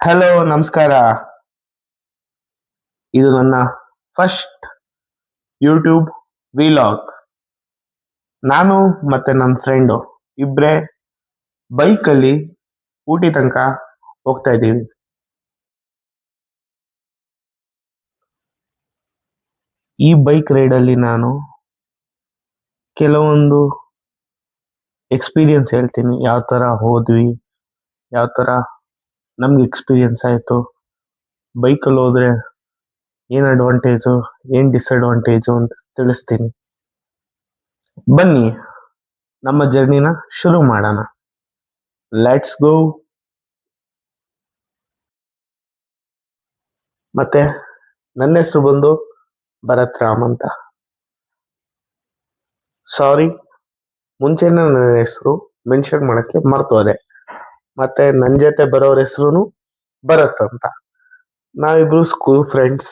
Hello, ನಮಸ್ಕಾರ. ಇದು ನನ್ನ ಫಸ್ಟ್ ಯೂಟ್ಯೂಬ್ ವಿಲಾಗ್. ನಾನು ಮತ್ತೆ ನನ್ನ ಫ್ರೆಂಡು ಇಬ್ರೇ ಬೈಕಲ್ಲಿ ಊಟಿ ತನಕ ಹೋಗ್ತಾ ಇದ್ದೀವಿ. ಈ ಬೈಕ್ ರೈಡಲ್ಲಿ ನಾನು ಕೆಲವೊಂದು ಎಕ್ಸ್ಪೀರಿಯನ್ಸ್ ಹೇಳ್ತೀನಿ. ಯಾವ ಥರ ಹೋದ್ವಿ, ಯಾವ ಥರ ನಮ್ಗೆ ಎಕ್ಸ್ಪೀರಿಯನ್ಸ್ ಆಯಿತು, ಬೈಕಲ್ಲಿ ಹೋದ್ರೆ ಏನು ಅಡ್ವಾಂಟೇಜು, ಏನು ಡಿಸ್ಅಡ್ವಾಂಟೇಜು ಅಂತ ತಿಳಿಸ್ತೀನಿ. ಬನ್ನಿ ನಮ್ಮ ಜರ್ನಿನ ಶುರು ಮಾಡೋಣ. Let's go. ಮತ್ತೆ ನನ್ನ ಹೆಸರು ಬಂದು ಭರತ್ ರಾಮ್ ಅಂತ. ಸಾರಿ, ಮುಂಚೆನೇ ನನ್ನ ಹೆಸರು ಮೆನ್ಷನ್ ಮಾಡಕ್ಕೆ ಮರ್ತೋದೆ. ಮತ್ತೆ ನನ್ನ ಜೊತೆ ಬರೋರ ಹೆಸರು ಭರತ್ ಅಂತ. ನಾವಿಬ್ರು ಸ್ಕೂಲ್ ಫ್ರೆಂಡ್ಸ್,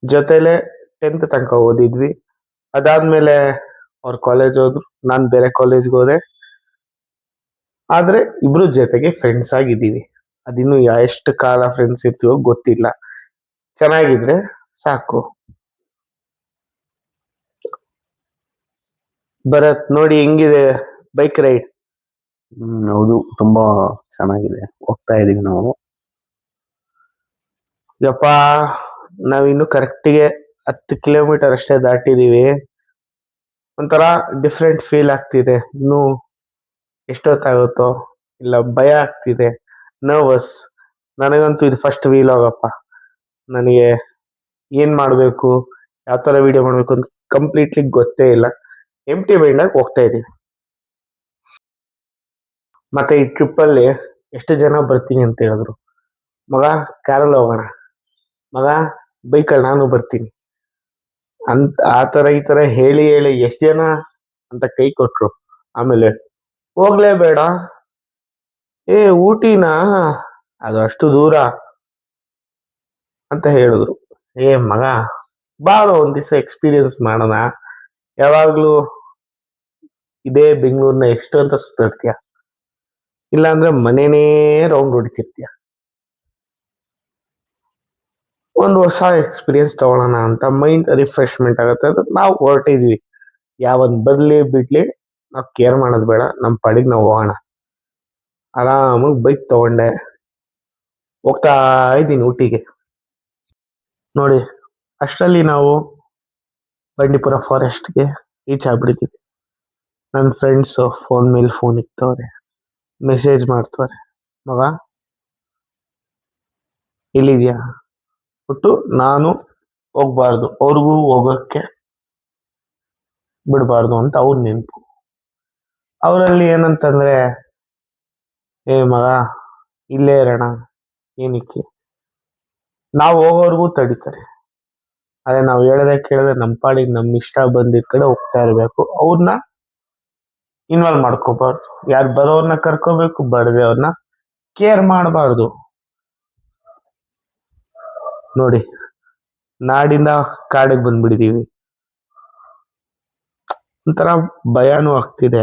ಜೊತೆಲೆ 10th ತನಕ ಓದಿದ್ವಿ. ಅದಾದ್ಮೇಲೆ ಅವ್ರ ಕಾಲೇಜ್ ಹೋದ್ರು, ನಾನು ಬೇರೆ ಕಾಲೇಜ್ಗೆ ಹೋದೆ. ಆದ್ರೆ ಇಬ್ರು ಜೊತೆಗೆ ಫ್ರೆಂಡ್ಸ್ ಆಗಿದ್ದೀವಿ. ಅದಿನ್ನು ಎಷ್ಟು ಕಾಲ ಫ್ರೆಂಡ್ಸ್ ಇರ್ತೀವೋ ಗೊತ್ತಿಲ್ಲ. ಚೆನ್ನಾಗಿದ್ರೆ ಸಾಕು. ಭರತ್, ನೋಡಿ ಹೆಂಗಿದೆ ಬೈಕ್ ರೈಡ್? ಹೌದು, ತುಂಬಾ ಚೆನ್ನಾಗಿದೆ. ಹೋಗ್ತಾ ಇದೀವಿ ನಾವು. ಯಪ್ಪ, ನಾವಿನ್ನು ಕರೆಕ್ಟಿಗೆ 10 ಕಿಲೋಮೀಟರ್ ಅಷ್ಟೇ ದಾಟಿದೀವಿ. ಒಂಥರ ಡಿಫ್ರೆಂಟ್ ಫೀಲ್ ಆಗ್ತಿದೆ. ಇನ್ನು ಎಷ್ಟೊತ್ತಾಗುತ್ತೋ ಇಲ್ಲ ಭಯ ಆಗ್ತಿದೆ, ನರ್ವಸ್. ನನಗಂತೂ ಇದು ಫಸ್ಟ್ ವೀಲಾಗಪ್ಪ. ನನಗೆ ಏನ್ ಮಾಡ್ಬೇಕು, ಯಾವ ತರ ವಿಡಿಯೋ ಮಾಡ್ಬೇಕು ಅಂತ ಕಂಪ್ಲೀಟ್ಲಿ ಗೊತ್ತೇ ಇಲ್ಲ. ಎಂಟಿ ಮೈಂಡಾಗಿ ಹೋಗ್ತಾ ಇದೀವಿ. ಮತ್ತೆ ಈ ಟ್ರಿಪ್ ಅಲ್ಲಿ ಎಷ್ಟು ಜನ ಬರ್ತೀನಿ ಅಂತ ಹೇಳಿದ್ರು. ಮಗ, ಕಾರಲ್ಲಿ ಹೋಗೋಣ, ಮಗ ಬೈಕಲ್ಲಿ ನಾನು ಬರ್ತೀನಿ ಅಂತ ಆ ತರ ಈ ತರ ಹೇಳಿ ಹೇಳಿ ಎಷ್ಟು ಜನ ಅಂತ ಕೈ ಕೊಟ್ರು. ಆಮೇಲೆ ಹೋಗ್ಲೇಬೇಡ, ಊಟಿನಾ, ಅದು ಅಷ್ಟು ದೂರ ಅಂತ ಹೇಳಿದ್ರು. ಮಗ, ಬಾರೋ ಒಂದ್ ದಿವಸ ಎಕ್ಸ್ಪೀರಿಯನ್ಸ್ ಮಾಡೋಣ. ಯಾವಾಗ್ಲೂ ಇದೇ ಬೆಂಗಳೂರ್ನ ಎಷ್ಟು ಅಂತ ಸುತ್ತಾಡ್ತೀಯ, ಇಲ್ಲಾಂದ್ರೆ ಮನೇನೇ ರೌಂಡ್ ಹೊಡಿತಿರ್ತೀಯ. ಒಂದು ಹೊಸ ಎಕ್ಸ್ಪೀರಿಯನ್ಸ್ ತಗೊಳ್ಳೋಣ ಅಂತ, ಮೈಂಡ್ ರಿಫ್ರೆಶ್ಮೆಂಟ್ ಆಗುತ್ತೆ ಅಂತ ನಾವು ಹೊರಟಿದ್ವಿ. ಯಾವನ್ ಬರ್ಲಿ ಬಿಡ್ಲಿ ನಾವು ಕೇರ್ ಮಾಡೋದು ಬೇಡ, ನಮ್ಮ ಪಾಡಿಗೆ ನಾವು ಹೋಗೋಣ. ಆರಾಮಾಗಿ ಬೈಕ್ ತಗೊಂಡೆ ಹೋಗ್ತಾ ಇದ್ದೀನಿ ಊಟಿಗೆ. ನೋಡಿ, ಅಷ್ಟರಲ್ಲಿ ನಾವು ಬಂಡೀಪುರ ಫಾರೆಸ್ಟ್ಗೆ ರೀಚ್ ಆಗ್ಬಿಡ್ತೀವಿ. ನನ್ನ ಫ್ರೆಂಡ್ಸ್ ಫೋನ್ ಮೇಲೆ ಫೋನ್ ಇಕ್ತವ್ರೆ, ಮೆಸೇಜ್ ಮಾಡ್ತವ್ರೆ, ಮಗ ಇಲ್ಲಿದ್ಯಾ ಬಿಟ್ಟು ನಾನು ಹೋಗ್ಬಾರ್ದು, ಅವ್ರಿಗೂ ಹೋಗಕ್ಕೆ ಬಿಡಬಾರ್ದು ಅಂತ ಅವ್ರ ನೆನಪು. ಅವರಲ್ಲಿ ಏನಂತಂದ್ರೆ, ಮಗ ಇಲ್ಲೇ ಇರೋಣ, ಏನಕ್ಕೆ, ನಾವು ಹೋಗೋರ್ಗೂ ತಡಿತಾರೆ. ಅದೇ ನಾವು ಹೇಳದೆ ಕೇಳದೆ ನಮ್ಮ ಪಾಡಿಗೆ ನಮ್ ಇಷ್ಟ ಬಂದಿದ್ ಕಡೆ ಹೋಗ್ತಾ ಇರ್ಬೇಕು. ಅವ್ರನ್ನ ಇನ್ವಾಲ್ವ್ ಮಾಡ್ಕೋಬಾರ್ದು. ಯಾರು ಬರೋರ್ನ ಕರ್ಕೋಬೇಕು, ಬರದೆ ಅವ್ರನ್ನ ಕೇರ್ ಮಾಡಬಾರ್ದು. ನೋಡಿ, ನಾಡಿಂದ ಕಾಡಿಗೆ ಬಂದ್ಬಿಟ್ಟಿದೀವಿ. ಒಂಥರ ಭಯನೂ ಆಗ್ತಿದೆ,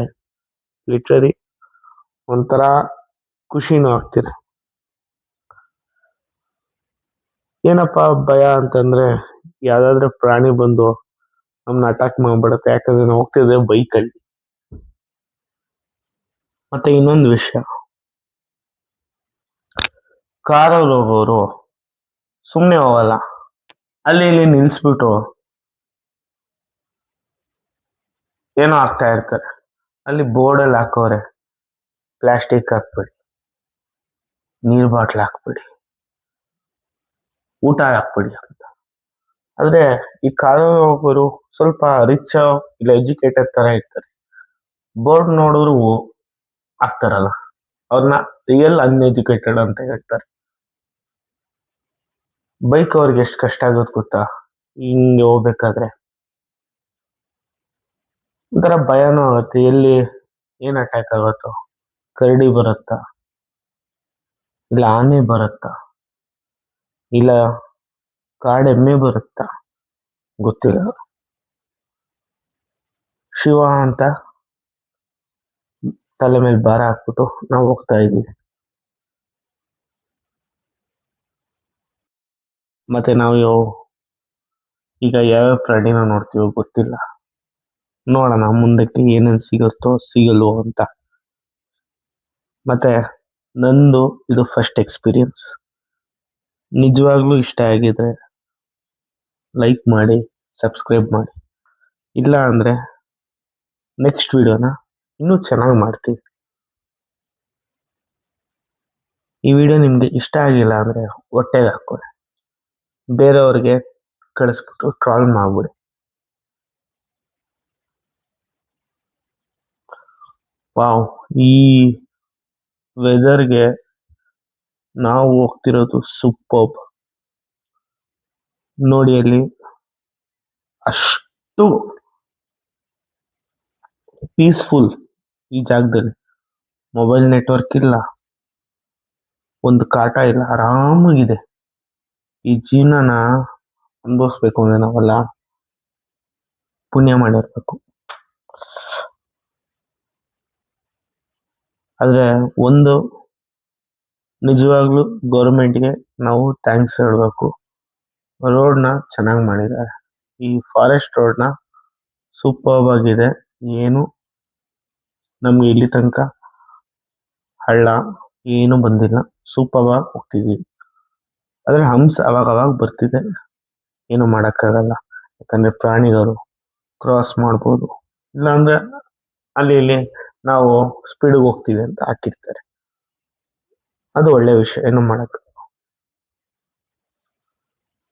ಲಿಟ್ರಲಿ ಒಂಥರ ಖುಷಿನೂ ಆಗ್ತಿದೆ. ಏನಪ್ಪಾ ಭಯ ಅಂತಂದ್ರೆ, ಯಾವ್ದಾದ್ರು ಪ್ರಾಣಿ ಬಂದು ನಮ್ನ ಅಟ್ಯಾಕ್ ಮಾಡ್ಬಿಡತ್ತೆ. ಯಾಕಂದ್ರೆ ನಾವು ಹೋಗ್ತಿದ್ದೆ ಬೈಕಲ್ಲಿ. ಮತ್ತೆ ಇನ್ನೊಂದು ವಿಷಯ, ಕಾರಲ್ಲಿ ಹೋಗೋರು ಸುಮ್ನೆ ಹೋಗಲ್ಲ, ಅಲ್ಲಿ ಇಲ್ಲಿ ನಿಲ್ಸ್ಬಿಟ್ಟು ಏನೋ ಆಗ್ತಾ ಇರ್ತಾರೆ. ಅಲ್ಲಿ ಬೋರ್ಡಲ್ಲಿ ಹಾಕೋರೆ, ಪ್ಲಾಸ್ಟಿಕ್ ಹಾಕ್ಬೇಡಿ, ನೀರ್ ಬಾಟ್ಲ್ ಹಾಕ್ಬೇಡಿ, ಊಟ ಹಾಕ್ಬೇಡಿ ಅಂತ. ಆದ್ರೆ ಈ ಕಾರಲ್ಲಿ ಹೋಗೋರು ಸ್ವಲ್ಪ ರಿಚ್ ಇಲ್ಲ ಎಜುಕೇಟೆಡ್ ತರ ಇರ್ತಾರೆ. ಬೋರ್ಡ್ ನೋಡಿದ್ರು ಆಗ್ತಾರಲ್ಲ, ಅವ್ರನ್ನ ರಿಯಲ್ ಅನ್ಎಜುಕೇಟೆಡ್ ಅಂತ ಹೇಳ್ತಾರೆ. ಬೈಕ್ ಅವ್ರಿಗೆ ಎಷ್ಟು ಕಷ್ಟ ಆಗೋದು ಗೊತ್ತಾ, ಹಿಂಗೆ ಹೋಗ್ಬೇಕಾದ್ರೆ. ಒಂಥರ ಭಯನೂ ಆಗುತ್ತೆ, ಎಲ್ಲಿ ಏನ್ ಅಟ್ಯಾಕ್ ಆಗುತ್ತೋ, ಕರಡಿ ಬರುತ್ತಾ, ಇಲ್ಲ ಆನೆ ಬರುತ್ತಾ, ಇಲ್ಲ ಕಾಡೆಮ್ಮೆ ಬರುತ್ತಾ, ಗೊತ್ತಿಲ್ಲ. ಶಿವ ಅಂತ ತಲೆ ಮೇಲೆ ಭಾರ ಹಾಕ್ಬಿಟ್ಟು ನಾವು ಹೋಗ್ತಾ ಇದೀವಿ. ಮತ್ತೆ ನಾವು ಈಗ ಯಾವ್ಯಾವ ಪ್ರಾಣಿನ ನೋಡ್ತೀವೋ ಗೊತ್ತಿಲ್ಲ. ನೋಡೋಣ ಮುಂದಕ್ಕೆ ಏನೇನ್ ಸಿಗುತ್ತೋ ಸಿಗಲ್ವೋ ಅಂತ. ಮತ್ತೆ ನಂದು ಇದು ಫಸ್ಟ್ ಎಕ್ಸ್ಪೀರಿಯನ್ಸ್. ನಿಜವಾಗ್ಲೂ ಇಷ್ಟ ಆಗಿದ್ರೆ ಲೈಕ್ ಮಾಡಿ, ಸಬ್ಸ್ಕ್ರೈಬ್ ಮಾಡಿ. ಇಲ್ಲ ಅಂದ್ರೆ ನೆಕ್ಸ್ಟ್ ವಿಡಿಯೋನ ಇನ್ನೂ ಚೆನ್ನಾಗಿ ಮಾಡ್ತೀವಿ. ಈ ವಿಡಿಯೋ ನಿಮ್ಗೆ ಇಷ್ಟ ಆಗಿಲ್ಲ ಅಂದ್ರೆ ಹೊಟ್ಟೆಗೆ ಹಾಕೊಳ್ಳಿ, ಬೇರೆಯವ್ರಿಗೆ ಕಳಿಸ್ಬಿಟ್ಟು ಟ್ರಾಲ್ ಮಾಡ್ಬಿಡಿ. ವಾವ್, ಈ ವೆದರ್ಗೆ ನಾವು ಹೋಗ್ತಿರೋದು ಸೂಪರ್ಬ್. ನೋಡಿ ಅಲ್ಲಿ ಅಷ್ಟು ಪೀಸ್ಫುಲ್ ಈ ಜಾಗದಲ್ಲಿ. ಮೊಬೈಲ್ ನೆಟ್ವರ್ಕ್ ಇಲ್ಲ, ಒಂದು ಕಾಟ ಇಲ್ಲ, ಆರಾಮಾಗಿದೆ. ಈ ಜೀವನನ ಅನುಭವಿಸ್ಬೇಕು ಅಂದ್ರೆ ನಾವೆಲ್ಲ ಪುಣ್ಯ ಮಾಡಿರ್ಬೇಕು. ಆದ್ರೆ ಒಂದು ನಿಜವಾಗ್ಲೂ ಗೌರ್ಮೆಂಟ್ಗೆ ನಾವು ಥ್ಯಾಂಕ್ಸ್ ಹೇಳ್ಬೇಕು. ರೋಡ್ನ ಚೆನ್ನಾಗಿ ಮಾಡಿದ್ದಾರೆ. ಈ ಫಾರೆಸ್ಟ್ ರೋಡ್ನ ಸೂಪರ್ಬ್ ಆಗಿದೆ. ಏನು ನಮ್ಗೆ ಇಲ್ಲಿ ತನಕ ಹಳ್ಳ ಏನು ಬಂದಿಲ್ಲ, ಸೂಪರ್ಬ್ ಆಗಿ ಹೋಗ್ತಿದೀವಿ. ಆದ್ರೆ ಹಂಪ್ಸ್ ಅವಾಗ ಬರ್ತಿದೆ, ಏನು ಮಾಡಕ್ಕಾಗಲ್ಲ. ಯಾಕಂದ್ರೆ ಪ್ರಾಣಿಗಳು ಕ್ರಾಸ್ ಮಾಡ್ಬೋದು, ಇಲ್ಲಾಂದ್ರೆ ಅಲ್ಲಿ ಇಲ್ಲಿ ನಾವು ಸ್ಪೀಡ್ ಹೋಗ್ತೀವಿ ಅಂತ ಹಾಕಿರ್ತಾರೆ. ಅದು ಒಳ್ಳೆ ವಿಷಯ, ಏನು ಮಾಡಕ್.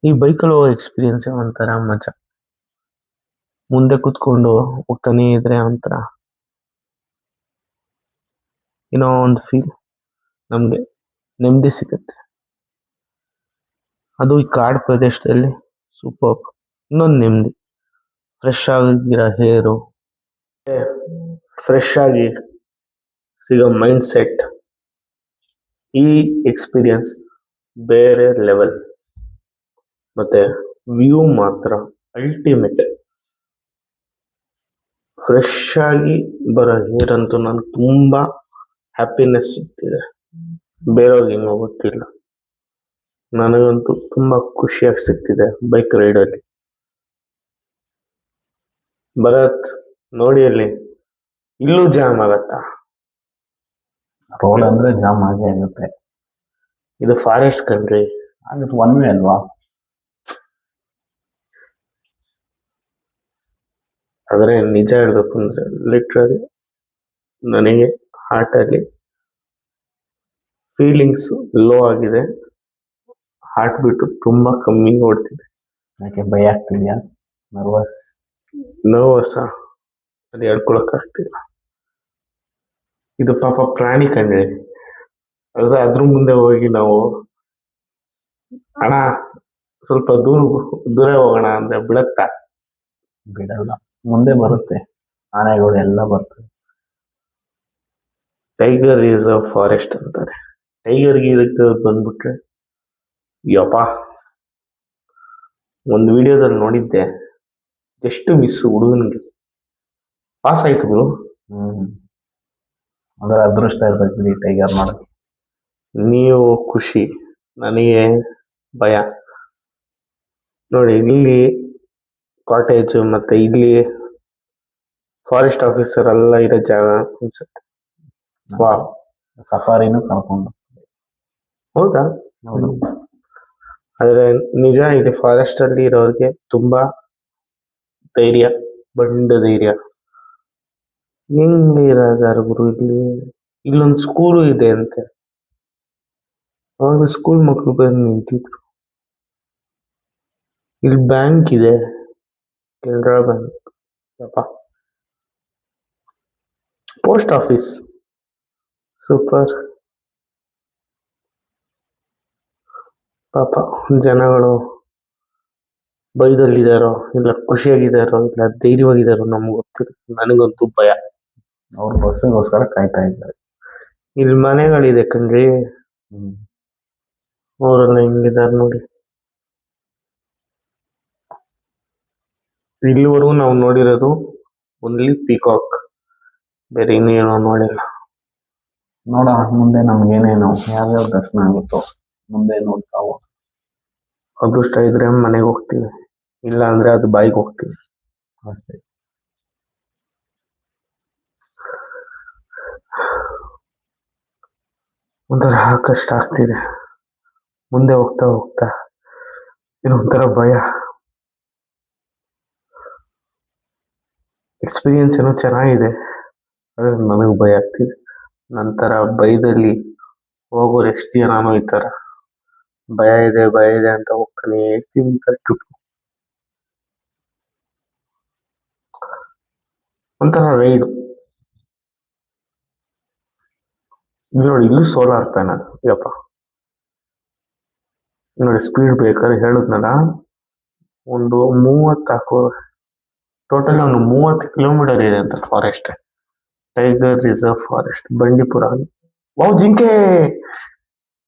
ಈ ಬೈಕಲ್ಲಿ ಹೋಗೋ ಎಕ್ಸ್ಪೀರಿಯನ್ಸ್ ಒಂಥರ ಮಜಾ. ಮುಂದೆ ಕುತ್ಕೊಂಡು ಹೋಗ್ತಾನೆ ಇದ್ರೆ ಒಂಥರ ಏನೋ ಒಂದು ಫೀಲ್, ನಮ್ಗೆ ನೆಮ್ಮದಿ ಸಿಗುತ್ತೆ. ಅದು ಈ ಕಾಡು ಪ್ರದೇಶದಲ್ಲಿ ಸೂಪರ್. ಇನ್ನೊಂದು ನೆಮ್ಮದಿ, ಫ್ರೆಶ್ ಆಗಿರೋ ಹೇರು, ಫ್ರೆಶ್ ಆಗಿ ಸಿಗೋ ಮೈಂಡ್ ಸೆಟ್. ಈ ಎಕ್ಸ್ಪೀರಿಯನ್ಸ್ ಬೇರೆ ಲೆವೆಲ್. ಮತ್ತೆ ವ್ಯೂ ಮಾತ್ರ ಅಲ್ಟಿಮೇಟ್. ಫ್ರೆಶ್ ಆಗಿ ಬರೋ ಏರ್ ಅಂತೂ ನನ್ಗೆ ತುಂಬಾ ಹ್ಯಾಪಿನೆಸ್ ಸಿಗ್ತಿದೆ. ಬೇರೆಯವ್ರಿಗೆ ಹೆಂಗೋ ಗೊತ್ತಿಲ್ಲ, ನನಗಂತೂ ತುಂಬಾ ಖುಷಿಯಾಗಿ ಸಿಗ್ತಿದೆ ಬೈಕ್ ರೈಡಲ್ಲಿ. ಭರತ್ ನೋಡಿ ಅಲ್ಲಿ, ಇಲ್ಲೂ ಜಾಮ್ ಆಗತ್ತಾ? ರೋಡ್ ಅಂದ್ರೆ ಜಾಮ್ ಆಗೇ ಆಗುತ್ತೆ. ಇದು ಫಾರೆಸ್ಟ್ ಕಂಟ್ರಿ. ಆಗಿತ್ತು ಒನ್ ವೇ ಅಲ್ವಾ? ಆದ್ರೆ ನಿಜ ಹೇಳ್ಬೇಕು ಅಂದ್ರೆ ಲಿಟ್ರಲಿ ನನಗೆ ಹಾರ್ಟ್ ಅಲ್ಲಿ ಫೀಲಿಂಗ್ಸ್ ಲೋ ಆಗಿದೆ. ಹಾರ್ಟ್ ಬೀಟ್ ತುಂಬಾ ಕಮ್ಮಿ ಓಡ್ತಿದೆ. ಯಾಕೆ ಭಯ ಆಗ್ತಿದ್ಯಾ? ನರ್ವಸ್ ಅದು ಹೇಳ್ಕೊಳಕ್ ಆಗ್ತಿಲ್ಲ. ಇದು ಪಾಪ ಪ್ರಾಣಿ ಕಂಡ್ರೆ ಅದ್ರ ಮುಂದೆ ಹೋಗಿ ನಾವು ಹಣ ಸ್ವಲ್ಪ ದೂರ ಹೋಗೋಣ ಅಂದ್ರೆ ಬಿಡತ್ತಾ? ಬಿಡಲ್ಲ, ಮುಂದೆ ಬರುತ್ತೆ. ಆನೆಗಳು ಎಲ್ಲ ಬರ್ತವೆ. ಟೈಗರ್ ರಿಸರ್ವ್ ಫಾರೆಸ್ಟ್ ಅಂತಾರೆ. ಟೈಗರ್ ಇದಕ್ಕೆ ಬಂದ್ಬಿಟ್ರೆ ಯಪ್ಪ, ಒಂದು ವಿಡಿಯೋದಲ್ಲಿ ನೋಡಿದ್ದೆ, ಎಷ್ಟು ಮಿಸ್ ಹುಡುಗನಿಗೆ ಪಾಸ್ ಆಯ್ತು ಗುರು. ಅಂದ್ರೆ ಅದೃಷ್ಟ ಇರ್ಬೇಕು ಬಿಡಿ ಟೈಗರ್ ಮಾಡೋದು. ನೀವು ಖುಷಿ, ನನಗೆ ಭಯ. ನೋಡಿ ಇಲ್ಲಿ ಕಾಟೇಜ್ ಮತ್ತೆ ಇಲ್ಲಿ ಫಾರೆಸ್ಟ್ ಆಫೀಸರ್ ಎಲ್ಲ ಇರೋ ಜಾಗ ಅನ್ಸುತ್ತೆ. ವಾ, ಸಫಾರಿನೂ ಕರ್ಕೊಂಡು. ಹೌದಾ? ಹೌದು. ಆದ್ರೆ ನಿಜ, ಇಲ್ಲಿ ಫಾರೆಸ್ಟ್ ಅಲ್ಲಿ ಇರೋರಿಗೆ ತುಂಬಾ ಧೈರ್ಯ, ಬಂಡ ಧೈರ್ಯ. ಹೆಂಗ್ ಇರೋದಾರು ಗುರು ಇಲ್ಲಿ? ಇಲ್ಲೊಂದು ಸ್ಕೂಲು ಇದೆ ಅಂತೆ, ಅವಾಗ ಸ್ಕೂಲ್ ಮಕ್ಕಳು ಬಂದು ನಿಂತಿದ್ರು. ಇಲ್ಲಿ ಬ್ಯಾಂಕ್ ಇದೆ, ಕೆನರಾ ಬ್ಯಾಂಕ್. ಯಪ್ಪ, ಪೋಸ್ಟ್ ಆಫೀಸ್ ಸೂಪರ್. ಪಾಪ ಜನಗಳು ಭಯದಲ್ಲಿದ್ದಾರೋ ಇಲ್ಲ ಖುಷಿಯಾಗಿದ್ದಾರೋ ಇಲ್ಲ ಧೈರ್ಯವಾಗಿದ್ದಾರೋ ನಮ್ಗೆ ಗೊತ್ತಿಲ್ಲ. ನನಗಂತೂ ಭಯ. ಅವ್ರು ಬಸ್ಸಿಗೋಸ್ಕರ ಕಾಯ್ತಾ ಇದ್ದಾರೆ. ಇಲ್ಲಿ ಮನೆಗಳಿದೆ ಕಣ್ರಿ, ಅವರೆಲ್ಲ ಹೆಂಗಿದ್ದಾರೆ ನೋಡಿ. ಇಲ್ಲಿವರೆಗೂ ನಾವು ನೋಡಿರೋದು ಓನ್ಲಿ ಪಿಕಾಕ್, ಬೇರೆ ಇನ್ನೇನೋ ನೋಡಿಲ್ಲ. ನೋಡೋಣ ಮುಂದೆ ನಮ್ಗೇನೇನು ಯಾವ್ಯಾವ ದರ್ಶನ ಆಗುತ್ತೋ ಮುಂದೆ ನೋಡ್ತಾ ಹೋಗೋಣ. ಅದೃಷ್ಟ ಇದ್ರೆ ಮನೆಗೆ ಹೋಗ್ತೀವಿ, ಇಲ್ಲ ಅಂದ್ರೆ ಅದು ಬಾಯಿಗೆ ಹೋಗ್ತೀವಿ ಅಷ್ಟೇ. ಒಂಥರ ಕಷ್ಟ ಆಗ್ತಿದೆ. ಮುಂದೆ ಹೋಗ್ತಾ ಹೋಗ್ತಾ ಇನ್ನೊಂಥರ ಭಯ. ಎಕ್ಸ್ಪೀರಿಯನ್ಸ್ ಏನೋ ಚೆನ್ನಾಗಿದೆ, ಆದ್ರೆ ನನಗೆ ಭಯ ಆಗ್ತಿದೆ. ನಂತರ ಭಯದಲ್ಲಿ ಹೋಗೋರು ಎಷ್ಟು ಜನನೋ ಈ ತರ ಭಯ ಇದೆ ಅಂತ ಹೋಗ್ತಾನೆ ಇರ್ತೀವಿ. ಒಂಥರ ರೈಡು. ಇಲ್ಲಿ ನೋಡಿ, ಇಲ್ಲಿ ಸೋಲಾರ್ ಪ್ಯಾನಲ್. ಯಪ್ಪ, ನೋಡಿ ಸ್ಪೀಡ್ ಬ್ರೇಕರ್ ಹೇಳಿದ್ನಲ್ಲ, ಒಂದು 30 ಹಾಕೋ. ಟೋಟಲ್ ಒಂದು 30 ಕಿಲೋಮೀಟರ್ ಇದೆ ಅಂತ forest. Tiger reserve forest Bandipur. Wow, ಜಿಂಕೆ!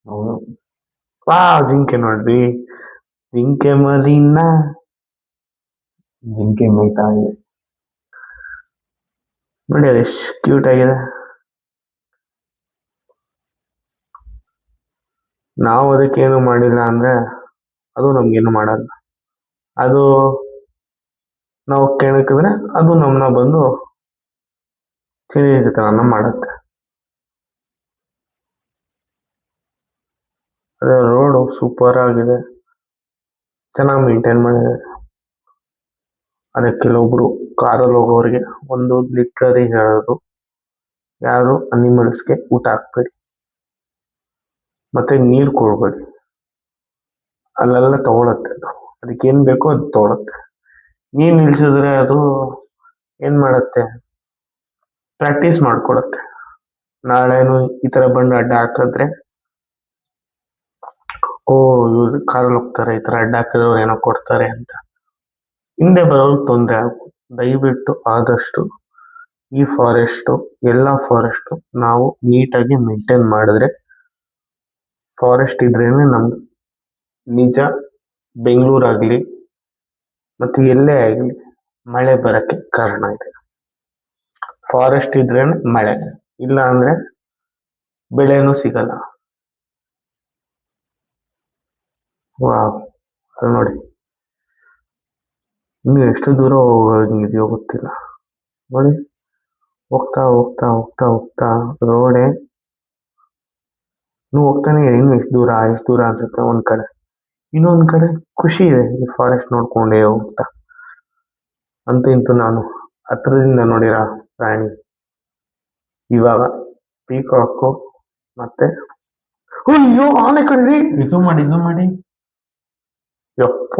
ಹೌದು. ವಾವ್, ಜಿಂಕೆ ನೋಡ್ರಿ, ಜಿಂಕೆ ಮರಿನ. ಜಿಂಕೆ ಮೇಯ್ತಾ ಇದೆ. ನೋಡಿ ಅದು ಎಷ್ಟು ಕ್ಯೂಟ್ ಆಗಿದೆ. ನಾವು ಅದಕ್ಕೇನು ಮಾಡಿಲ್ಲ ಅಂದ್ರೆ ಅದು ನಮ್ಗೇನು ಮಾಡಲ್ಲ. ಅದು ನಾವು ಕೆಣಕಿದ್ರೆ ಅದು ನಮ್ಮನ್ನ ಬಂದು ಚಿತ್ರನ ಮಾಡುತ್ತೆ. ಅದೇ ರೋಡು ಸೂಪರ್ ಆಗಿದೆ, ಚೆನ್ನಾಗಿ ಮೇಂಟೈನ್ ಮಾಡಿದ್ದಾರೆ. ಅದೇ ಕೆಲವೊಬ್ರು ಕಾರಲ್ಲಿ ಹೋಗೋರಿಗೆ ಒಂದು ಲಿಟ್ರರಿ ಹೇಳೋದು, ಯಾರು ಅನಿಮಲ್ಸ್ಗೆ ಊಟ ಹಾಕ್ಬೇಡಿ ಮತ್ತೆ ನೀರು ಕೊಡ್ಬೇಡಿ. ಅಲ್ಲೆಲ್ಲ ತಗೊಳತ್ತೆ, ಅದಕ್ಕೆ ಏನ್ ಬೇಕೋ ಅದು ತಗೊಳತ್ತೆ. ನೀರ್ ನಿಲ್ಸಿದ್ರೆ ಅದು ಏನ್ ಮಾಡತ್ತೆ, ಪ್ರಾಕ್ಟೀಸ್ ಮಾಡ್ಕೊಳತ್ತೆ. ನಾಳೆನು ಈ ತರ ಬಂದು ಅಡ್ಡ ಹಾಕಿದ್ರೆ, ಓ ಇವ್ರು ಕಾರಲ್ಲಿ ಹೋಗ್ತಾರೆ, ಈ ತರ ಅಡ್ಡ ಹಾಕಿದ್ರೆ ಅವ್ರು ಏನೋ ಕೊಡ್ತಾರೆ ಅಂತ ಹಿಂದೆ ಬರೋರ್ಗೆ ತೊಂದರೆ ಆಗ್ಬೋದು. ದಯವಿಟ್ಟು ಆದಷ್ಟು ಈ ಫಾರೆಸ್ಟ್, ಎಲ್ಲ ಫಾರೆಸ್ಟ್ ನಾವು ನೀಟಾಗಿ ಮೇಂಟೈನ್ ಮಾಡಿದ್ರೆ, ಫಾರೆಸ್ಟ್ ಇದ್ರೇನೆ ನಮ್ಗೆ ನಿಜ ಬೆಂಗಳೂರಾಗ್ಲಿ ಮತ್ತೆ ಎಲ್ಲೇ ಆಗ್ಲಿ ಮಳೆ ಬರಕ್ಕೆ ಕಾರಣ ಇದೆ. ಫಾರೆಸ್ಟ್ ಇದ್ರೇನೆ ಮಳೆ, ಇಲ್ಲ ಅಂದ್ರೆ ಬೆಳೆನೂ ಸಿಗಲ್ಲ. ವಾವ್, ಅಲ್ಲಿ ನೋಡಿ, ಇನ್ನು ಎಷ್ಟು ದೂರ ಹೋಗಿದೆಯೋ ಗೊತ್ತಿಲ್ಲ. ನೋಡಿ, ಹೋಗ್ತಾ ಹೋಗ್ತಾ ಹೋಗ್ತಾ ಹೋಗ್ತಾ ರೋಡೇ ಇನ್ನು ಹೋಗ್ತಾನೆ ಇದೆ. ಇನ್ನು ಎಷ್ಟು ದೂರ ಅನ್ಸುತ್ತೆ ಒಂದ್ ಕಡೆ. ಇನ್ನೊಂದ್ ಕಡೆ ಖುಷಿ ಇದೆ ಈ ಫಾರೆಸ್ಟ್ ನೋಡ್ಕೊಂಡೇ ಹೋಗ್ತಾ. ಅಂತೂ ಇಂತೂ ನಾನು ಹತ್ರದಿಂದ ನೋಡಿರೋ ಪ್ರಾಣಿ ಇವಾಗ ಪೀಕಾಕು ಮತ್ತೆ ಅಯ್ಯೋ ಆನೆ ಕಣ್ರಿ. ಝೂಮ್ ಮಾಡಿ. ಯಪ್ಪ,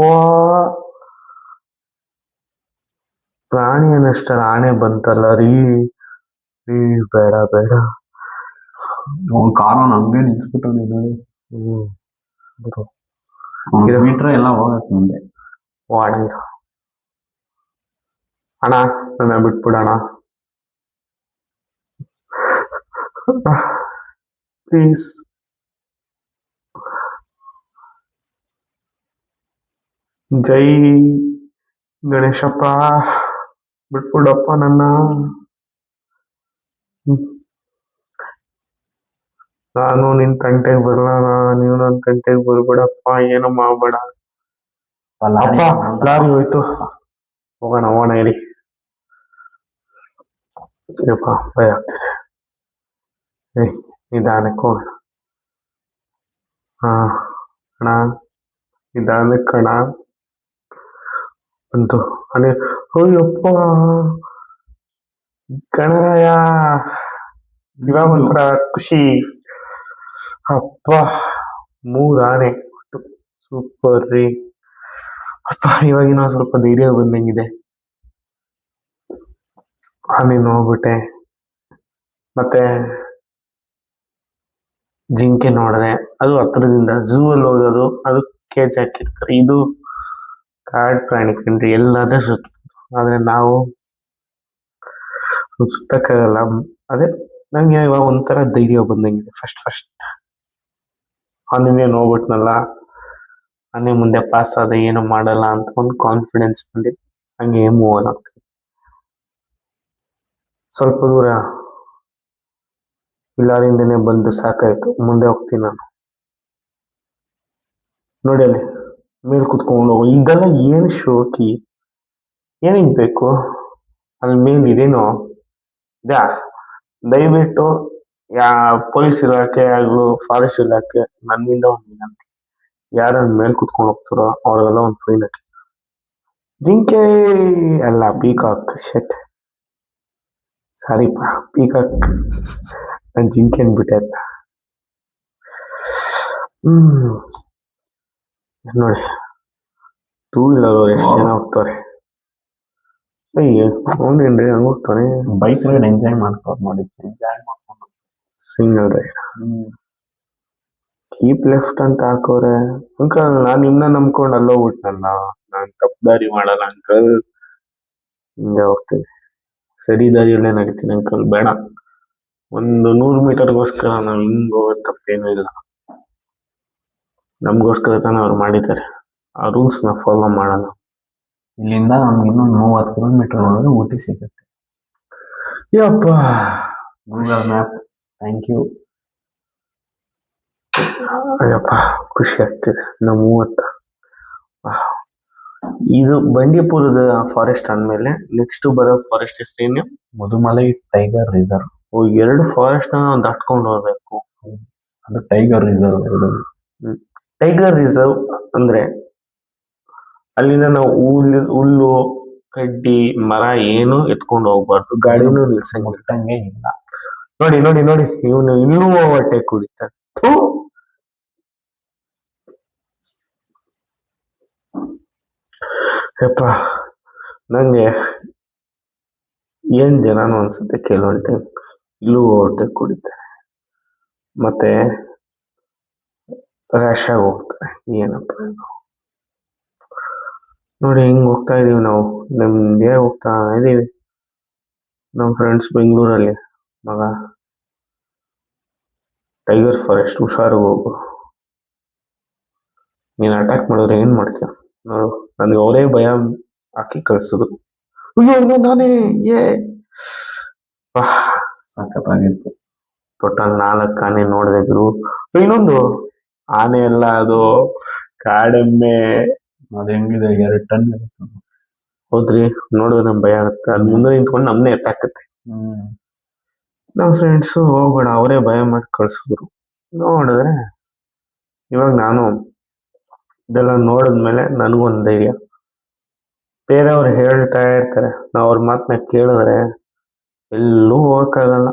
ಪ್ರಾಣಿ ಅನ್ನಷ್ಟಲ್ಲ ಆನೆ ಬಂತಲ್ಲ ರೀ. ಬೇಡ ಬೇಡ. ಅವ್ನ ಕಾರನ್ನ ಹಂಗೆ ನಿಲ್ಸ್ಬಿಟ್ಟವ್ನೆ ನೋಡಿ. ಮೀಟ್ರೆ ಎಲ್ಲ ಹೋಗಕ್ ಮುಂದೆ. ವಾಡಿ ಅಣ್ಣ, ನನ್ನ ಬಿಟ್ಬಿಡೋಣ ಪ್ಲೀಸ್. ಜೈ ಗಣೇಶಪ್ಪ, ಬಿಟ್ಬಿಡಪ್ಪ ನನ್ನ. ನಾನು ನಿನ್ ತಂಟೆಗೆ ಬರೋಣ, ನೀವು ನನ್ನ ತಂಟೆಗೆ ಬರ್ಬೇಡಪ್ಪ, ಏನೋ ಮಾಡ್ಬೇಡ. ಅಪ್ಪ, ಲಾರಿ ಹೋಯ್ತು. ಹೋಗೋಣ ಇರಿ. ಯಪ್ಪ, ಭಯ ಆಗ್ತಿದೆ. ನಿಧಾನಕ್ಕೆ ಹೋಗೋಣ. ಅಣ್ಣ, ನಿಧಾನಕ್ಕೆ ಕಣ ಬಂತು. ಅಯ್ಯಪ್ಪ ಗಣರಾಯ, ಇವಾಗ ಒಂಥರ ಖುಷಿ. ಅಪ್ಪ, 3 ಆನೆ, ಸೂಪರ್ ರೀ. ಅಪ್ಪ, ಇವಾಗಿನ ಸ್ವಲ್ಪ ಧೈರ್ಯ ಬಂದಂಗಿದೆ. ಆನೆ ನೋಡ್ಬಿಟ್ಟೆ, ಮತ್ತೆ ಜಿಂಕೆ ನೋಡಿದೆ, ಅದು ಹತ್ರದಿಂದ. ಝೂ ಅಲ್ಲಿ ಹೋಗೋದು ಅದು ಕೇಜ್ ಹಾಕಿರ್ತಾರೆ, ಇದು ಕಾಡ್ ಪ್ರಾಣಿ ಕಣ್ರಿ, ಎಲ್ಲಾದ್ರೆ ಸುತ್ತ. ಆದ್ರೆ ನಾವು ಸುತ್ತಕ್ಕಾಗಲ್ಲ. ಅದೇ ನಂಗೆ ಇವಾಗ ಒಂಥರ ಧೈರ್ಯ ಬಂದಂಗಿದೆ. ಫಸ್ಟ್ ಆನೆ ನೋಡ್ಬಿಟ್ನಲ್ಲ, ಆನೆ ಮುಂದೆ ಪಾಸ್ ಆದ ಏನು ಮಾಡಲ್ಲ ಅಂತ ಒಂದು ಕಾನ್ಫಿಡೆನ್ಸ್ ಬಂದಿದೆ. ಹಂಗೆ ಮೂವ್ ಆನ್ ಆಗ್ತದೆ. ಸ್ವಲ್ಪ ದೂರ ಇಲ್ಲಾರಿಂದನೇ ಬಂದು ಸಾಕಾಯ್ತು, ಮುಂದೆ ಹೋಗ್ತೀನಿ ನಾನು. ನೋಡಿ ಅಲ್ಲಿ ಮೇಲ್ ಕುತ್ಕೊಂಡು ಇದೆಲ್ಲ ಏನ್ ಶೋಕಿ, ಏನಿಗ್ ಬೇಕು? ಅಲ್ಲಿ ಮೇಲ್ ಇದೇನೋ ಇದಾ? ದಯವಿಟ್ಟು ಪೊಲೀಸ್ ಇಲಾಖೆ ಹಾಗೂ ಫಾರೆಸ್ಟ್ ಇಲಾಖೆ ನನ್ನಿಂದ ಒಂದು ವಿನಂತಿ, ಯಾರ ಮೇಲ್ ಕುತ್ಕೊಂಡು ಹೋಗ್ತಾರೋ ಅವ್ರಿಗೆಲ್ಲ ಒಂದು ಫೈನ್ ಹಾಕಿ. ಜಿಂಕೆ ಅಲ್ಲ, ಪೀಕಾಕ್. Set, ಸಾರಿಪ್ಪ, peacock. ನಾನು ಜಿಂಕೆ ಅಂದ್ಬಿಟ್ಟೆ. ನೋಡಿ, ಟೂ ವೀಲರ್ ಎಷ್ಟು ಜನ ಹೋಗ್ತಾರೆ. ಅಯ್ಯೋ ಅವನೇನ್ರಿ ಹಂಗ ಹೋಗ್ತಾನೆ. ಬೈಕ್ ರೈಡ್ ಎಂಜಾಯ್ ಮಾಡ್ತಾರೆ ನೋಡಿ, ಎಂಜಾಯ್ ಮಾಡ್ಕೊಂಡು ಸಿಂಗಲ್ ರೈಡ್. ಕೀಪ್ ಲೆಫ್ಟ್ ಅಂತ ಹಾಕೋರೆ. ಅಂಕಲ್ ನಾನ್ ನಿಮ್ನ ನಂಬ್ಕೊಂಡು ಅಲ್ಲೋಗ್ಬಿಟ್ನಲ್ಲ, ನಾನ್ ತಪ್ಪು ದಾರಿ ಮಾಡಲ್ಲ ಅಂಕಲ್, ಹಿಂಗೆ ಹೋಗ್ತೀನಿ, ಸರಿ ದಾರಿಯಲ್ಲೇ ನಡೀತೀನಿ ಅಂಕಲ್, ಬೇಡ. ಒಂದು 100 ಮೀಟರ್ಗೋಸ್ಕರ ನಾವು ಹಿಂಗ್ ಹೋಗೋದ್ ತಪ್ಪೇನೂ ಇಲ್ಲ. ನಮ್ಗೋಸ್ಕರ ತಾನೇ ಅವ್ರು ಮಾಡಿದ್ದಾರೆ, ಆ ರೂಲ್ಸ್ ನ ಫಾಲೋ ಮಾಡೋಣ. ಇಲ್ಲಿಂದ ನಮ್ಗೆ ಇನ್ನೂ 30 ಕಿಲೋಮೀಟರ್ ಹೋದ್ರೆ ಊಟಿ ಸಿಗುತ್ತೆ. ಯಪ್ಪ, ಗೂಗಲ್ ಮ್ಯಾಪ್, ಥ್ಯಾಂಕ್ ಯು. ಅಯ್ಯಪ್ಪ, ಖುಷಿ ಆಗ್ತಿದೆ. ನಾವು 30. ಇದು ಬಂಡೀಪುರದ ಫಾರೆಸ್ಟ್ ಅಂದ್ಮೇಲೆ ನೆಕ್ಸ್ಟ್ ಬರೋ ಫಾರೆಸ್ಟ್ ಹೆಸರೇನು? Mudumalai tiger reserve. ಎರಡು ಫಾರೆಸ್ಟ್ ನಾವು ದಾಟ್ಕೊಂಡು ಹೋಗ್ಬೇಕು. ಅದು ಟೈಗರ್ ರಿಸರ್ವ್ ಎರಡು. ಟೈಗರ್ ರಿಸರ್ವ್ ಅಂದ್ರೆ ಅಲ್ಲಿಂದ ನಾವು ಹುಲ್ಲು ಕಡ್ಡಿ ಮರ ಏನು ಎತ್ಕೊಂಡು ಹೋಗ್ಬಾರ್ದು, ಗಾಡಿನೂ ಮುಟ್ಟಂಗೆ ಇಲ್ಲ. ನೋಡಿ ನೋಡಿ ನೋಡಿ, ಇವನು ಇನ್ನೂ ಓವರ್ಟೇಕ್ ಕುಡಿತಾನೆ. ಯಪ್ಪ, ನಂಗೆ ಏನ್ ಜನನು ಅನ್ಸುತ್ತೆ ಕೆಲವೊಂದು ಟೈಮ್ ಇಲ್ಲೂ ಓವರ್ಟೇಕ್ ಕುಡಿತಾರೆ, ಮತ್ತೆ ರ್ಯಾಶ್ ಆಗಿ ಹೋಗ್ತಾರೆ. ಏನಪ್ಪ ನೋಡಿ, ಹಿಂಗ್ ಹೋಗ್ತಾ ಇದೀವಿ ನಾವು, ನಮ್ದೇ ಹೋಗ್ತಾ ಇದೀವಿ. ನಮ್ ಫ್ರೆಂಡ್ಸ್ ಬೆಂಗಳೂರಲ್ಲಿ, ಮಗ ಟೈಗರ್ ಫಾರೆಸ್ಟ್ ಹುಷಾರು ಹೋಗು, ನೀನ್ ಅಟ್ಯಾಕ್ ಮಾಡಿದ್ರೆ ಏನ್ ಮಾಡ್ತೀಯ ನೋಡು. ನನ್ಗೆ ಅವರೇ ಭಯ ಹಾಕಿ ಕಳ್ಸಿದ್ರು. ಅಯ್ಯೋ ನಾನೇ ಸಖತ್ತಾಗಿತ್ತು. ಟೋಟಲ್ 4 ಆನೆ ನೋಡಿದೆ ಗುರು. ಇನ್ನೊಂದು ಆನೆ ಎಲ್ಲ, ಅದು ಕಾಡೆಮ್ಮೆ. ಅದು ಹೆಂಗಿದೆ, 2 ಟನ್ ಇರುತ್ತೆ. ಹೌದ್ರಿ, ನೋಡಿದ್ರೆ ನಮ್ ಭಯ ಆಗುತ್ತೆ. ಅದ್ ಮುಂದೆ ನಿಂತ್ಕೊಂಡು ನಮ್ನೆ ಎತ್ತಾಕತ್ತೆ. ನಮ್ ಫ್ರೆಂಡ್ಸ್ ಹೋಗ್ಬೇಡ, ಅವರೇ ಭಯ ಮಾಡಿ ಕಳ್ಸಿದ್ರು. ನೋಡಿದ್ರೆ ಇವಾಗ ನಾನು ಇದೆಲ್ಲ ನೋಡಿದ್ಮೇಲೆ ನನಗೊಂದ್ ಧೈರ್ಯ. ಬೇರೆಯವ್ರು ಹೇಳ್ತಾ ಇರ್ತಾರೆ, ನಾವ್ ಅವ್ರ ಮಾತನ್ನ ಕೇಳಿದ್ರೆ ಎಲ್ಲೂ ಹೋಗಕ್ಕಾಗಲ್ಲ.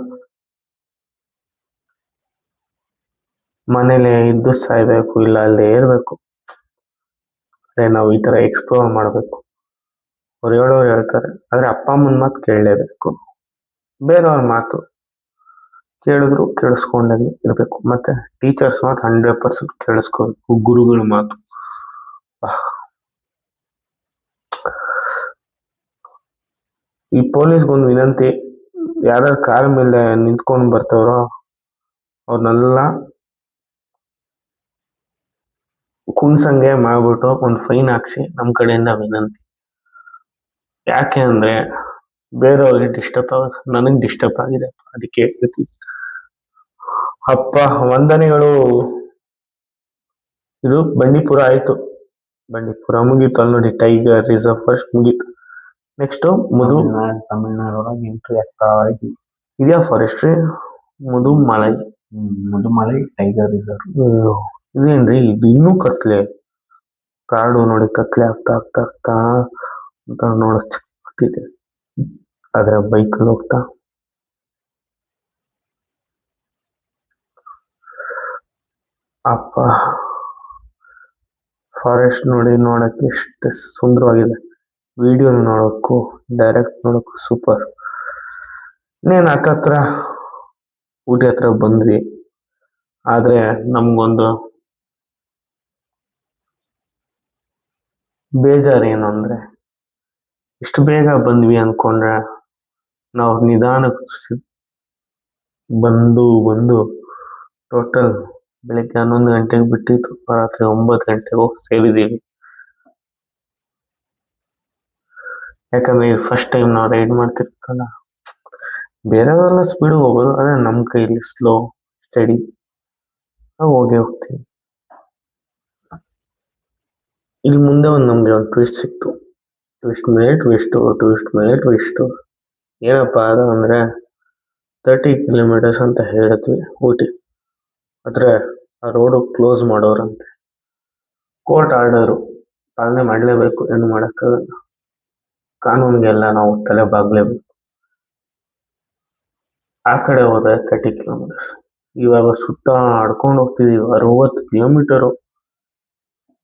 ಮನೇಲೆ ಇದ್ದು ಸಾಯ್ಬೇಕು, ಇಲ್ಲ ಅಲ್ಲೇ ಇರ್ಬೇಕು. ಅದೇ ನಾವು ಈ ತರ ಎಕ್ಸ್ಪ್ಲೋರ್ ಮಾಡ್ಬೇಕು. ಅವ್ರು ಹೇಳೋರು ಹೇಳ್ತಾರೆ, ಆದ್ರೆ ಅಪ್ಪ ಅಮ್ಮನ ಮಾತು ಕೇಳಲೇಬೇಕು. ಬೇರೆಯವ್ರ ಮಾತು ಕೇಳಿದ್ರು ಕೇಳಿಸ್ಕೊಂಡಂಗೆ ಇರ್ಬೇಕು. ಮತ್ತೆ ಟೀಚರ್ಸ್ ಮಾತು 100% ಕೇಳಿಸ್ಕೋಬೇಕು, ಗುರುಗಳ ಮಾತು. ಈ ಪೊಲೀಸ್ಗೊಂದು ವಿನಂತಿ, ಯಾರು ಕಾರ್ ಮೇಲೆ ನಿಂತ್ಕೊಂಡು ಬರ್ತಾವ್ರೋ ಅವ್ರನ್ನೆಲ್ಲ ಕುಣ್ಸಂಗೆ ಮಾಡ್ಬಿಟ್ಟು ಒಂದು ಫೈನ್ ಹಾಕ್ಸಿ, ನಮ್ ಕಡೆಯಿಂದ ವಿನಂತಿ. ಯಾಕೆ ಅಂದ್ರೆ ಬೇರೆಯವ್ರಿಗೆ ಡಿಸ್ಟರ್ಬ್ ಆಗುತ್ತೆ, ನನಗ್ ಡಿಸ್ಟರ್ಬ್ ಆಗಿದೆ, ಅದಕ್ಕೆ ಅಪ್ಪ ವಂದನೆಗಳು. ಇದು ಬಂಡೀಪುರ ಆಯ್ತು, ಬಂಡೀಪುರ ಮುಗೀತು. ಅಲ್ಲಿ ನೋಡಿ ಟೈಗರ್ ರಿಸರ್ವ್ ಫಸ್ಟ್ ಮುಗೀತು. ನೆಕ್ಸ್ಟ್ ತಮಿಳ್ನಾಡೊಳಗೆ ಎಂಟ್ರಿ ಆಗ್ತಾ ಇದೀವಿ. ಇದ್ಯಾ forestry? Mudumalai. Mudumalai tiger reserve. ಇದೇನ್ರಿ ಇದು? ಇನ್ನೂ ಕತ್ಲೆ ಕಾಡು ನೋಡಿ, ಕತ್ಲೆ ಆಗ್ತಾ ಆಗ್ತಾ ಆಗ್ತಾ ಅಂತ ನೋಡಕ್ ಆಗ್ತಿದೆ. ಆದ್ರೆ ಬೈಕಲ್ಲಿ ಹೋಗ್ತಾ ಅಪ್ಪ, ಫಾರೆಸ್ಟ್ ನೋಡಿ ನೋಡಕ್ಕೆ ಎಷ್ಟು ಸುಂದರವಾಗಿದೆ. ವಿಡಿಯೋ ನೋಡೋಕ್ಕೂ ಡೈರೆಕ್ಟ್ ನೋಡೋಕ್ಕೂ ಸೂಪರ್. ಇನ್ನೇನ್ ಹತ್ರ ಊಟಿ ಹತ್ರ ಬಂದ್ವಿ. ಆದ್ರೆ ನಮ್ಗೊಂದು ಬೇಜಾರೇನು ಅಂದ್ರೆ, ಇಷ್ಟು ಬೇಗ ಬಂದ್ವಿ ಅನ್ಕೊಂಡ್ರೆ ನಾವು ನಿಧಾನಕ್ಕೆ ಬಂದು ಟೋಟಲ್ ಬೆಳಿಗ್ಗೆ 11 ಗಂಟೆಗೆ ಬಿಟ್ಟಿತ್ತು, ರಾತ್ರಿ 9 ಗಂಟೆಗೆ ಹೋಗಿ ಸೇರಿದೀವಿ. ಯಾಕಂದ್ರೆ ಇದು ಫಸ್ಟ್ ಟೈಮ್ ನಾವು ರೈಡ್ ಮಾಡ್ತಿರ್ತಲ್ಲ. ಬೇರೆಯವರೆಲ್ಲ ಸ್ಪೀಡ್ ಹೋಗೋದು, ಆದ್ರೆ ನಮ್ ಕೈಲಿ ಸ್ಲೋ ಸ್ಟಡಿ ನಾವು ಹೋಗ್ತೀವಿ. ಇಲ್ಲಿ ಮುಂದೆ ನಮ್ಗೆ ಒಂದು ಟ್ವಿಸ್ಟ್ ಸಿಕ್ತು. ಟ್ವಿಸ್ಟ್ ಮೇಲೆ ಟ್ವಿಸ್ಟು. ಏನಪ್ಪಾ ಅದು ಅಂದ್ರೆ 30 ಕಿಲೋಮೀಟರ್ಸ್ ಅಂತ ಹೇಳಿದ್ವಿ ಊಟಿ. ಆದ್ರೆ ಆ ರೋಡು ಕ್ಲೋಸ್ ಮಾಡೋರಂತೆ. ಕೋರ್ಟ್ ಆರ್ಡರು ಪಾಲನೆ ಮಾಡಲೇಬೇಕು, ಏನು ಮಾಡೋಕ್ಕಾಗಲ್ಲ. ಕಾನೂನಿಗೆಲ್ಲ ನಾವು ತಲೆ ಬಾಗ್ಲೇಬೇಕು. ಆ ಕಡೆ ಹೋದ್ರೆ 30 ಕಿಲೋಮೀಟರ್ಸ್. ಇವಾಗ ಆಡ್ಕೊಂಡು ಹೋಗ್ತಿದೀವಿ 60 ಕಿಲೋಮೀಟರು.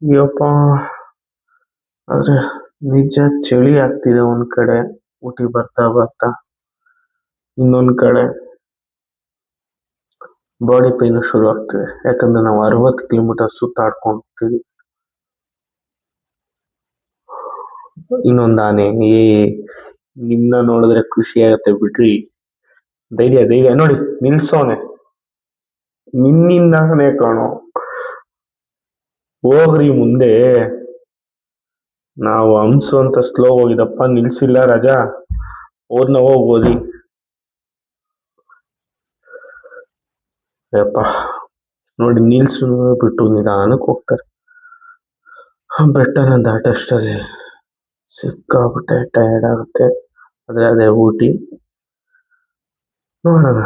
ಅಯ್ಯಪ್ಪ, ಆದ್ರೆ ನಿಜ ಚಳಿ ಆಗ್ತಿದೆ ಒಂದ್ ಕಡೆ ಊಟಿ ಬರ್ತಾ ಬರ್ತಾ. ಇನ್ನೊಂದ್ ಕಡೆ ಬಾಡಿ ಪೈನ್ ಶುರು ಆಗ್ತಿದೆ, ಯಾಕಂದ್ರೆ ನಾವು 60 ಕಿಲೋಮೀಟರ್ ಸುತ್ತಾಡ್ಕೊಂಡು ಹೋಗ್ತೀವಿ. ಇನ್ನೊಂದ್ ಆನೆ, ನಿಮ್ನ ನೋಡಿದ್ರೆ ಖುಷಿ ಆಗತ್ತೆ ಬಿಡ್ರಿ. ಧೈರ್ಯ ನೋಡಿ, ನಿಲ್ಸೋನೆ. ನಿನ್ನಿಂದಾನೇ ಕಾಣೋ, ಹೋಗ್ರಿ ಮುಂದೆ. ನಾವು ಹಂಸು ಅಂತ ಸ್ಲೋ ಹೋಗಿದಪ್ಪ, ನಿಲ್ಸಿಲ್ಲ ರಾಜಾ, ಅವ್ರನ್ನ ಹೋಗ್ಬೋದಿ. ಯಪ್ಪ ನೋಡಿ, ಬಿಟ್ಟು ನಿಧಾನಕ್ಕೆ ಹೋಗ್ತಾರೆ. ಬೆಟ್ಟನ ದಾಟಷ್ಟರಲ್ಲಿ ಸಿಕ್ಕಾಪಟ್ಟೆ ಟಯರ್ಡ್ ಆಗುತ್ತೆ. ಅದೇ ಊಟಿ. ನೋಡೋಣ,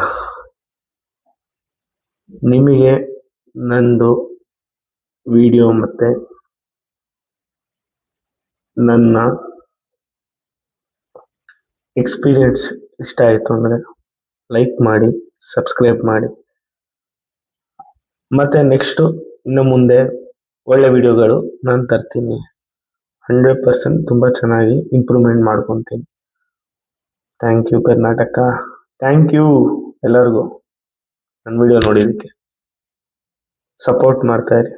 ನಿಮಗೆ ನಂದು ವಿಡಿಯೋ ಮತ್ತೆ ನನ್ನ ಎಕ್ಸ್ಪೀರಿಯನ್ಸ್ ಇಷ್ಟ ಆಯಿತು ಅಂದರೆ ಲೈಕ್ ಮಾಡಿ, ಸಬ್ಸ್ಕ್ರೈಬ್ ಮಾಡಿ. ಮತ್ತೆ ನೆಕ್ಸ್ಟು ಇನ್ನು ಮುಂದೆ ಒಳ್ಳೆ ವಿಡಿಯೋಗಳು ನಾನು ತರ್ತೀನಿ. 100% ತುಂಬ ಚೆನ್ನಾಗಿ ಇಂಪ್ರೂವ್ಮೆಂಟ್ ಮಾಡ್ಕೊತೀನಿ. Thank you Karnataka, thank you ಎಲ್ಲರಿಗೂ ನನ್ನ ವಿಡಿಯೋ ನೋಡಿದ್ದಕ್ಕೆ. ಸಪೋರ್ಟ್ ಮಾಡ್ತಾ ಇರಿ.